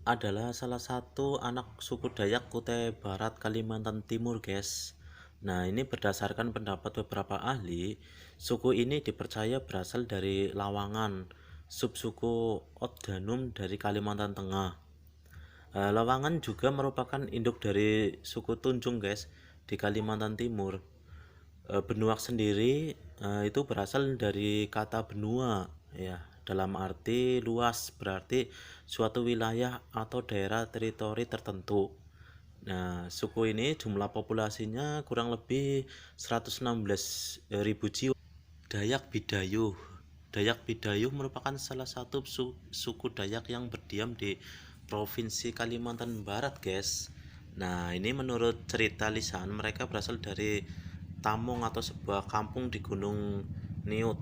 adalah salah satu anak suku Dayak Kutai Barat Kalimantan Timur, guys. Nah, ini berdasarkan pendapat beberapa ahli, suku ini dipercaya berasal dari Lawangan, subsuku Odganum dari Kalimantan Tengah. Lawangan juga merupakan induk dari suku Tunjung, guys, di Kalimantan Timur. Benua sendiri itu berasal dari kata benua, ya, dalam arti luas, berarti suatu wilayah atau daerah teritori tertentu. Nah, suku ini jumlah populasinya kurang lebih 116.000 jiwa. Dayak Bidayuh. Dayak Bidayuh merupakan salah satu suku Dayak yang berdiam di Provinsi Kalimantan Barat, guys. Nah, ini menurut cerita lisan mereka berasal dari Tamong atau sebuah kampung di Gunung Niut.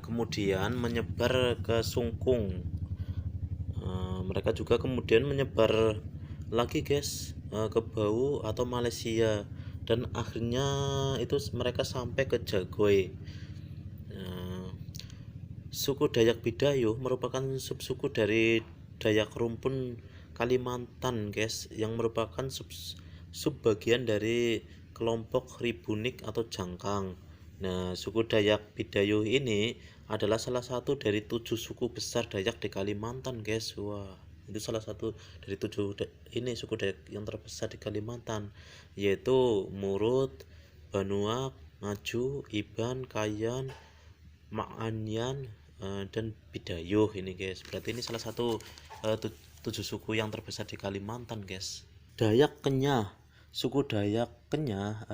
Kemudian menyebar ke Sungkung. Mereka juga kemudian menyebar lagi, guys, ke Bau atau Malaysia, dan akhirnya itu mereka sampai ke Jagoy. Suku Dayak Bidayuh merupakan subsuku dari Dayak Rumpun Kalimantan, guys, yang merupakan subbagian dari kelompok Ribunik atau Jangkang. Nah, suku Dayak Bidayuh ini adalah salah satu dari 7 suku besar Dayak di Kalimantan, guys. Wah, itu salah satu dari 7 ini suku Dayak yang terbesar di Kalimantan, yaitu Murut, Banuak, Ngaju, Iban, Kayan, Ma'anyan, dan Bidayuh ini, guys. Berarti ini salah satu 7 suku yang terbesar di Kalimantan, guys. Dayak Kenyah. Suku Dayak Kenyah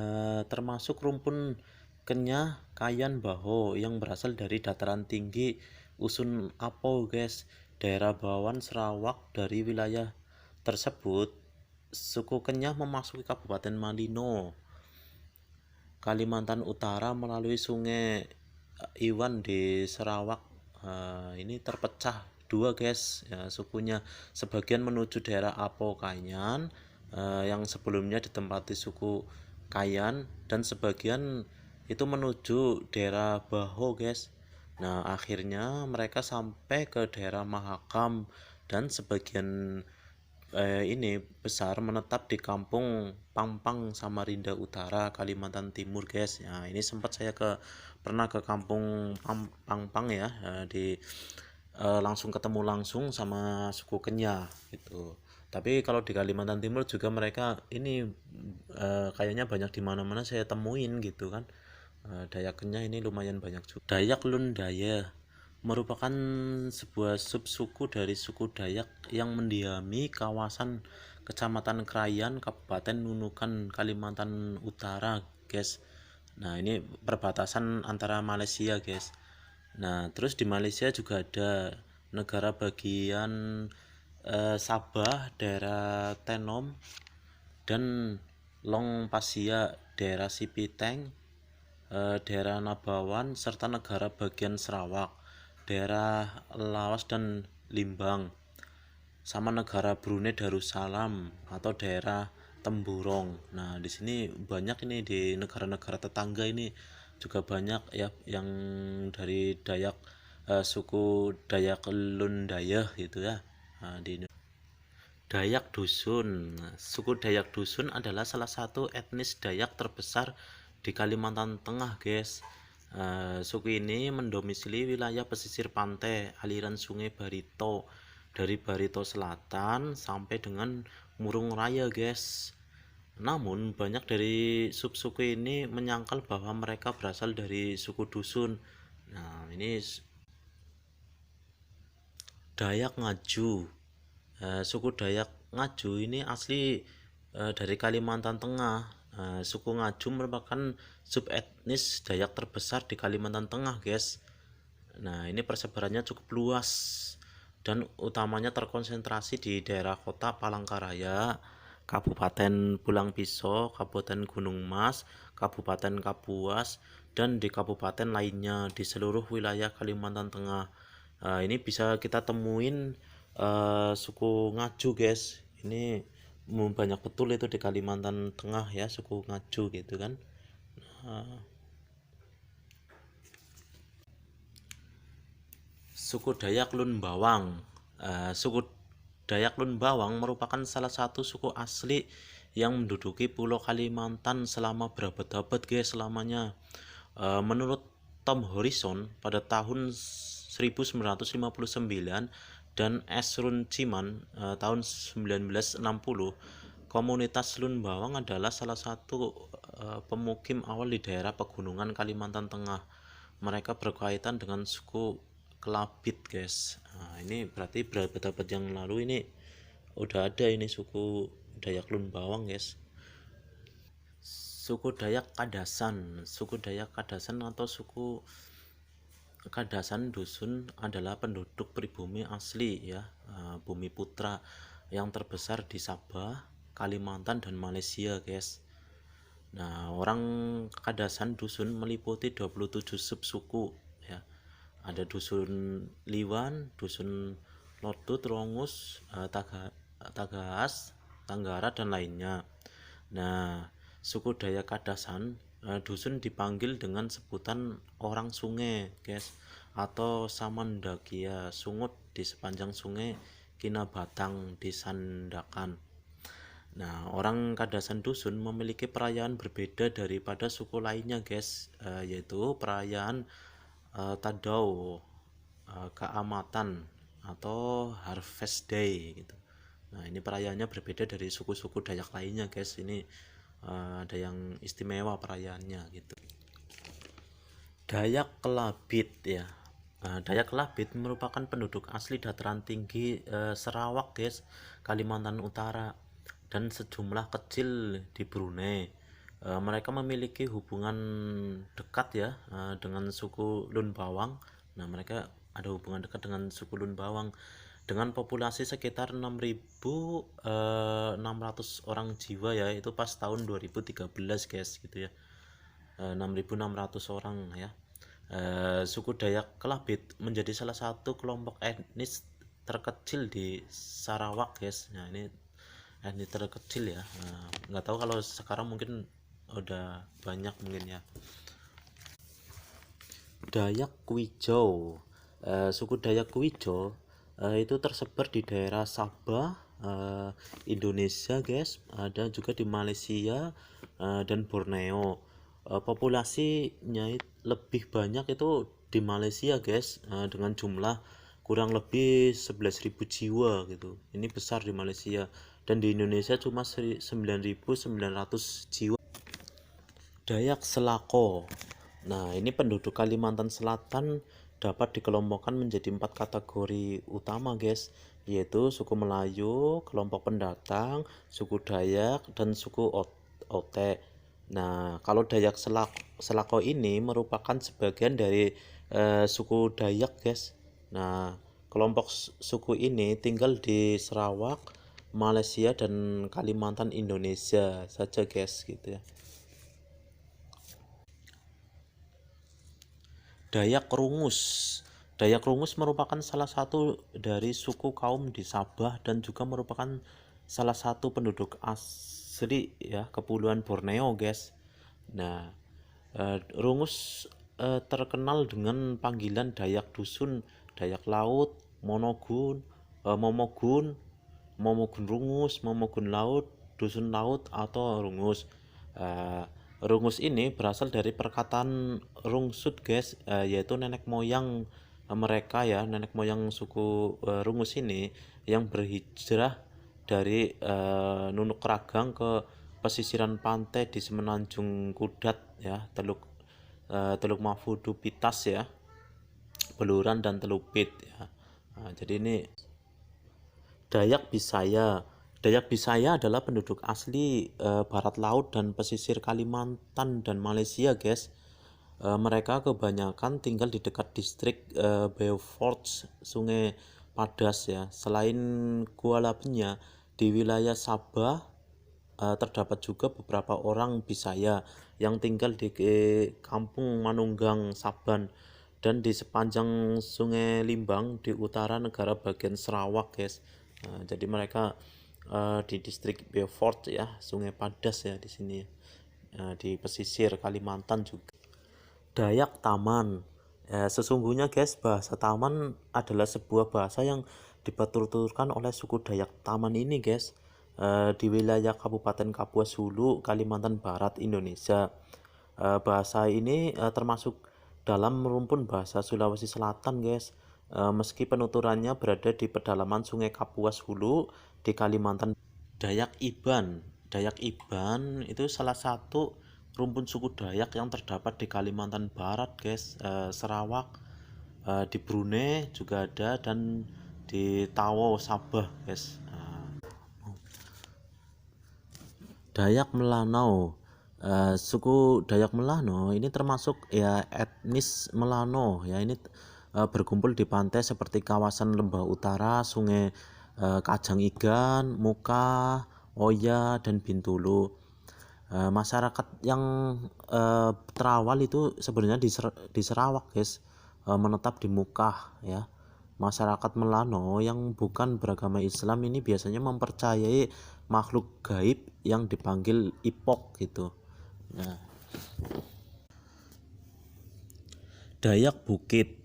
termasuk rumpun Kenyah Kayan Baho yang berasal dari dataran tinggi Usun Apo, guys, daerah Bawan Sarawak. Dari wilayah tersebut, suku Kenyah memasuki Kabupaten Malino, Kalimantan Utara melalui Sungai Iwan di Sarawak. Ini terpecah dua, guys, ya, sukunya. Sebagian menuju daerah Apo Kayan, yang sebelumnya ditempati suku Kayan, dan sebagian itu menuju daerah Baho, guys. Nah, akhirnya mereka sampai ke daerah Mahakam, dan sebagian ini besar menetap di kampung Pangpang, Samarinda Utara, Kalimantan Timur, guys. Ya, ini sempat saya pernah ke kampung Pangpang, ya, langsung ketemu langsung sama suku Kenyah gitu. Tapi kalau di Kalimantan Timur juga mereka ini kayaknya banyak di mana-mana saya temuin gitu kan. Dayak Kenyah ini lumayan banyak juga. Dayak Lundaya merupakan sebuah subsuku dari suku Dayak yang mendiami kawasan Kecamatan Krayan, Kabupaten Nunukan, Kalimantan Utara, guys. Nah, ini perbatasan antara Malaysia, guys. Nah, terus di Malaysia juga ada negara bagian Sabah, daerah Tenom, dan Long Pasir, daerah Sipiteng, daerah Nabawan, serta negara bagian Sarawak, daerah Lawas dan Limbang, sama negara Brunei Darussalam atau daerah Temburong. Nah, di sini banyak ini, di negara-negara tetangga ini juga banyak, ya, yang dari Dayak, suku Dayak Lundaya gitu, ya. Nah, Dayak Dusun. Suku Dayak Dusun adalah salah satu etnis Dayak terbesar di Kalimantan Tengah, guys. Suku ini mendomisili wilayah pesisir pantai aliran Sungai Barito, dari Barito Selatan sampai dengan Murung Raya, guys. Namun banyak dari subsuku ini menyangkal bahwa mereka berasal dari suku Dusun. Nah, ini Dayak Ngaju. Suku Dayak Ngaju ini asli dari Kalimantan Tengah. Suku Ngaju merupakan subetnis Dayak terbesar di Kalimantan Tengah, guys. Nah, ini persebarannya cukup luas dan utamanya terkonsentrasi di daerah kota Palangkaraya, Kabupaten Pulang Pisau, Kabupaten Gunung Mas, Kabupaten Kapuas, dan di kabupaten lainnya di seluruh wilayah Kalimantan Tengah. Ini bisa kita temuin suku Ngaju, guys. Ini banyak betul itu di Kalimantan Tengah, ya, suku Ngaju gitu kan. Suku Dayak Lun Bawang. Suku Dayak Lun Bawang merupakan salah satu suku asli yang menduduki Pulau Kalimantan selama berabad-abad guys lamanya. Menurut Tom Morrison pada tahun 1959 dan S. Runciman tahun 1960, komunitas Lun Bawang adalah salah satu pemukim awal di daerah pegunungan Kalimantan Tengah. Mereka berkaitan dengan suku Kelabit guys. Nah, ini berarti berabad-abad yang lalu ini udah ada ini suku Dayak Lun Bawang guys. Suku Dayak Kadasan atau suku Kadasan Dusun adalah penduduk pribumi asli ya, Bumi Putra yang terbesar di Sabah, Kalimantan dan Malaysia guys. Nah, orang Kadasan Dusun meliputi 27 subsuku ya. Ada dusun Liwan, dusun Lodut, Rongus, Tagaas, Tanggara dan lainnya. Nah, suku Dayak Kadasan dusun dipanggil dengan sebutan orang sungai, guys, atau Samandakia, sungut di sepanjang sungai Kinabatang di Sandakan. Nah, orang Kadasan dusun memiliki perayaan berbeda daripada suku lainnya, guys, yaitu perayaan Tadau, Keamatan atau Harvest Day gitu. Nah, ini perayaannya berbeda dari suku-suku Dayak lainnya, guys. Ini ada yang istimewa perayaannya gitu. Dayak Kelabit ya. Dayak Kelabit merupakan penduduk asli dataran tinggi Sarawak, guys, Kalimantan Utara, dan sejumlah kecil di Brunei. Mereka memiliki hubungan dekat ya dengan suku Lun Bawang. Nah, mereka ada hubungan dekat dengan suku Lun Bawang dengan populasi sekitar 6.600 orang jiwa ya, itu pas tahun 2013 guys gitu ya. 6.600 orang ya. Suku Dayak Kelabit menjadi salah satu kelompok etnis terkecil di Sarawak guys. Nah, ini etnis terkecil ya. Nggak tahu kalau sekarang mungkin udah banyak mungkin ya. Dayak Kwijau. Suku Dayak Kwijau itu tersebar di daerah Sabah, Indonesia guys, ada juga di Malaysia dan Borneo. Populasinya lebih banyak itu di Malaysia guys, dengan jumlah kurang lebih 11.000 jiwa gitu. Ini besar di Malaysia, dan di Indonesia cuma 9.900 jiwa. Dayak Selako. Nah, ini penduduk Kalimantan Selatan dapat dikelompokkan menjadi 4 kategori utama, guys, yaitu suku Melayu, kelompok pendatang, suku Dayak, dan suku Otek. Nah, kalau Dayak Selako ini merupakan sebagian dari suku Dayak, guys. Nah, kelompok suku ini tinggal di Sarawak, Malaysia, dan Kalimantan Indonesia saja, guys, gitu ya. Dayak Rungus. Dayak Rungus merupakan salah satu dari suku kaum di Sabah dan juga merupakan salah satu penduduk asli ya Kepulauan Borneo, guys. Nah, Rungus terkenal dengan panggilan Dayak Dusun, Dayak Laut, Momogun, Momogun Rungus, Momogun Laut, Dusun Laut atau Rungus. Rungus ini berasal dari perkataan rungsut, guys, yaitu nenek moyang mereka ya, nenek moyang suku Rungus ini yang berhijrah dari Nunuk Ragang ke pesisiran pantai di Semenanjung Kudat ya, Teluk Mafudu Pitas ya, Beluran dan Telupit ya. Nah, jadi ini Dayak Bisaya. Dayak Bisaya adalah penduduk asli barat laut dan pesisir Kalimantan dan Malaysia, guys. Mereka kebanyakan tinggal di dekat distrik Beaufort, Sungai Padas ya. Selain Kuala Penya, di wilayah Sabah terdapat juga beberapa orang Bisaya yang tinggal di Kampung Manunggang, Saban, dan di sepanjang Sungai Limbang di utara negara bagian Sarawak, guys. Jadi mereka di distrik Beaufort ya, Sungai Padas ya di sini, di pesisir Kalimantan juga. Dayak Taman. Sesungguhnya, guys, bahasa Taman adalah sebuah bahasa yang dipertuturkan oleh suku Dayak Taman ini guys, di wilayah Kabupaten Kapuas Hulu, Kalimantan Barat, Indonesia. Bahasa ini termasuk dalam rumpun bahasa Sulawesi Selatan guys, meski penuturannya berada di pedalaman Sungai Kapuas Hulu di Kalimantan. Dayak Iban itu salah satu rumpun suku Dayak yang terdapat di Kalimantan Barat guys, Sarawak, di Brunei juga ada, dan di Tawo, Sabah guys. Dayak Melanau, suku Dayak Melanau ini termasuk ya etnis Melanau ya, ini berkumpul di pantai seperti kawasan Lembah Utara, Sungai Kajang Igan, Muka, Oya, dan Bintulu. Masyarakat yang terawal itu sebenarnya di Sarawak guys, menetap di Muka ya. Masyarakat Melanau yang bukan beragama Islam ini biasanya mempercayai makhluk gaib yang dipanggil Ipok gitu. Nah, Dayak Bukit,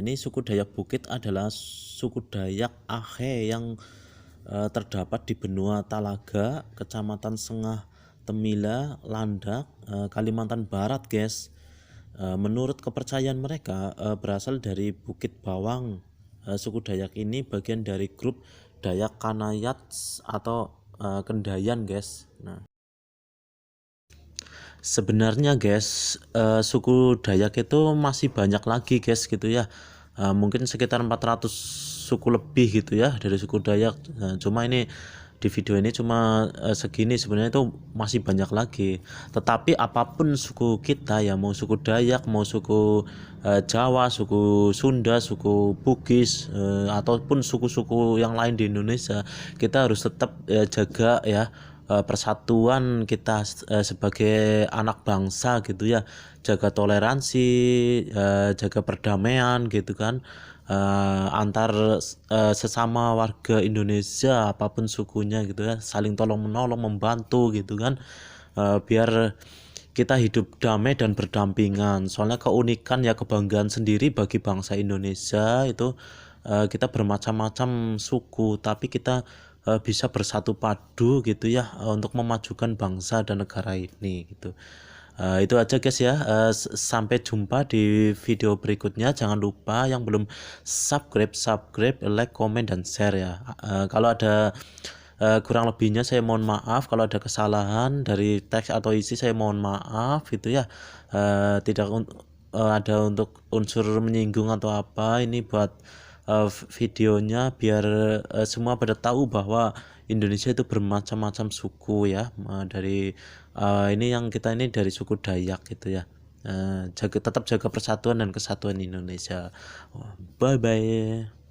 ini suku Dayak Bukit adalah suku Dayak Aceh yang terdapat di benua Talaga, Kecamatan Sengah Temila, Landak, Kalimantan Barat guys. Menurut kepercayaan mereka, berasal dari Bukit Bawang. Suku Dayak ini bagian dari grup Dayak Kanayat atau Kendayan guys. Nah, sebenarnya guys, suku Dayak itu masih banyak lagi guys gitu ya. Mungkin sekitar 400 suku lebih gitu ya dari suku Dayak. Cuma ini di video ini cuma segini, sebenarnya itu masih banyak lagi. Tetapi apapun suku kita ya, mau suku Dayak, mau suku Jawa, suku Sunda, suku Bugis, ataupun suku-suku yang lain di Indonesia, kita harus tetap jaga ya persatuan kita sebagai anak bangsa gitu ya, jaga toleransi, jaga perdamaian gitu kan, antar sesama warga Indonesia apapun sukunya gitu ya, saling tolong menolong, membantu gitu kan, biar kita hidup damai dan berdampingan. Soalnya keunikan ya, kebanggaan sendiri bagi bangsa Indonesia itu, kita bermacam-macam suku tapi kita bisa bersatu padu gitu ya, untuk memajukan bangsa dan negara ini gitu. Itu aja guys ya. Sampai jumpa di video berikutnya. Jangan lupa yang belum subscribe, like, komen, dan share ya. Kalau ada kurang lebihnya saya mohon maaf, kalau ada kesalahan dari teks atau isi saya mohon maaf gitu ya. Tidak ada untuk unsur menyinggung atau apa. Ini buat videonya biar semua pada tahu bahwa Indonesia itu bermacam-macam suku ya. Dari ini yang kita ini dari suku Dayak gitu ya. Tetap jaga persatuan dan kesatuan Indonesia. Bye bye.